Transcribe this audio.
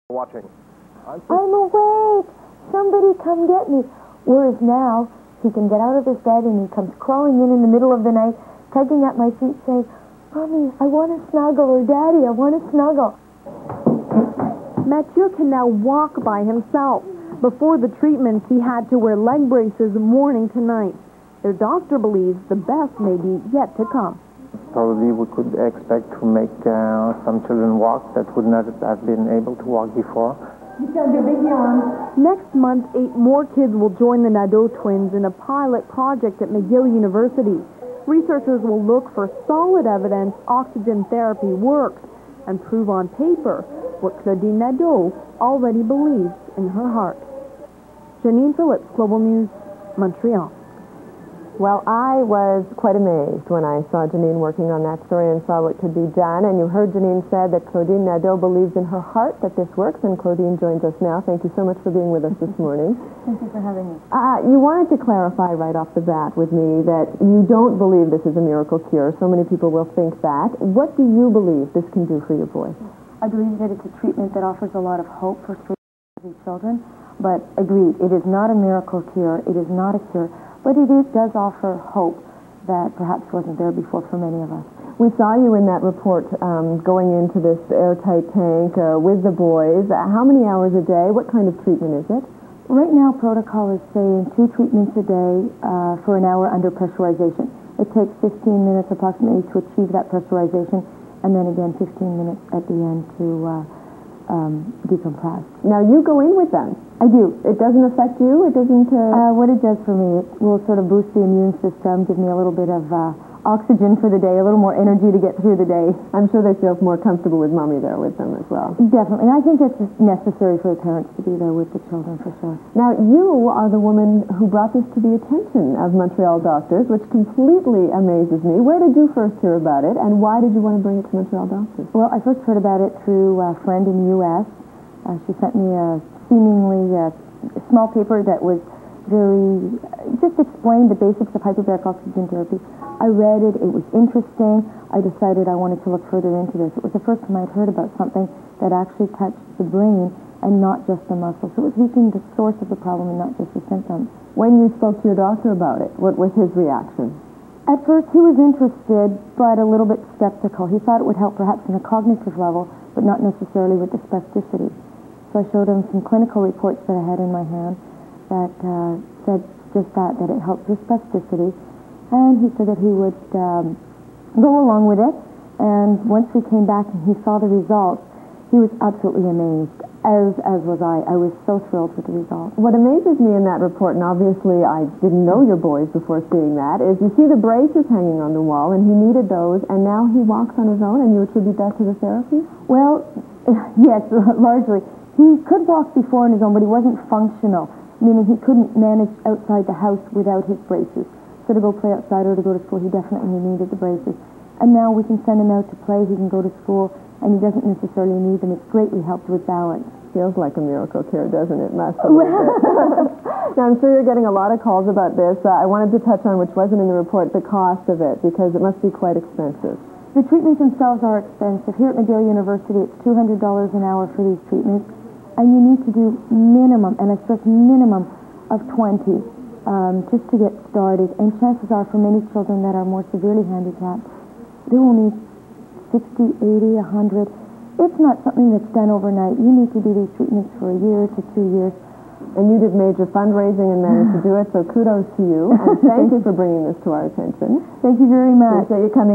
Watching. I'm awake! Somebody come get me. Whereas now, he can get out of his bed and he comes crawling in the middle of the night, tugging at my feet saying, Mommy, I want to snuggle, or Daddy, I want to snuggle. Mathieu can now walk by himself. Before the treatments, he had to wear leg braces morning to night. Their doctor believes the best may be yet to come. Probably we could expect to make some children walk that would not have been able to walk before. Next month, 8 more kids will join the Nadeau twins in a pilot project at McGill University. Researchers will look for solid evidence oxygen therapy works and prove on paper what Claudine Nadeau already believes in her heart. Janine Phillips, Global News, Montreal. Well, I was quite amazed when I saw Janine working on that story and saw what could be done. And you heard Janine said that Claudine Nadeau believes in her heart that this works. And Claudine joins us now. Thank you so much for being with us this morning. Thank you for having me. You wanted to clarify right off the bat with me that you don't believe this is a miracle cure. So many people will think that. What do you believe this can do for your boy? I believe that it's a treatment that offers a lot of hope for these children. But agreed, it is not a miracle cure. It is not a cure. But it does offer hope that perhaps wasn't there before for many of us. We saw you in that report going into this airtight tank with the boys. How many hours a day? What kind of treatment is it? Right now, protocol is saying 2 treatments a day for an hour under pressurization. It takes 15 minutes approximately to achieve that pressurization, and then again 15 minutes at the end to decompress. Now, you go in with them. I do. It doesn't affect you? It doesn't... What it does for me, it will sort of boost the immune system, give me a little bit of oxygen for the day, a little more energy to get through the day. I'm sure they feel more comfortable with Mommy there with them as well. Definitely. I think it's necessary for the parents to be there with the children, for sure. Now, you are the woman who brought this to the attention of Montreal doctors, which completely amazes me. Where did you first hear about it, and why did you want to bring it to Montreal doctors? Well, I first heard about it through a friend in the U.S. She sent me a seemingly small paper that was just explained the basics of hyperbaric oxygen therapy. I read it, it was interesting. I decided I wanted to look further into this. It was the first time I'd heard about something that actually touched the brain and not just the muscles. So it was reaching the source of the problem and not just the symptoms. When you spoke to your doctor about it, what was his reaction? At first he was interested, but a little bit skeptical. He thought it would help perhaps on a cognitive level, but not necessarily with the spasticity. So I showed him some clinical reports that I had in my hand that said just that it helped with spasticity. And he said that he would go along with it. And once we came back and he saw the results, he was absolutely amazed, as was I. I was so thrilled with the results. What amazes me in that report, and obviously I didn't know your boys before seeing that, is you see the braces hanging on the wall, and he needed those, and now he walks on his own, and you attribute that to the therapy? Well, yes, largely. He could walk before on his own, but he wasn't functional, meaning he couldn't manage outside the house without his braces. So to go play outside or to go to school, he definitely needed the braces. And now we can send him out to play, he can go to school, and he doesn't necessarily need them. It's greatly helped with balance. Feels like a miracle cure, doesn't it? Must a little bit. Now, I'm sure you're getting a lot of calls about this. I wanted to touch on, which wasn't in the report, the cost of it, because it must be quite expensive. The treatments themselves are expensive. Here at McGill University, it's $200 an hour for these treatments. And you need to do minimum, and I stress minimum, of 20 just to get started. And chances are for many children that are more severely handicapped, they will need 60, 80, 100. It's not something that's done overnight. You need to do these treatments for a year to 2 years. And you did major fundraising and managed to do it, so kudos to you. And thank you for bringing this to our attention. Thank you very much. Appreciate you coming.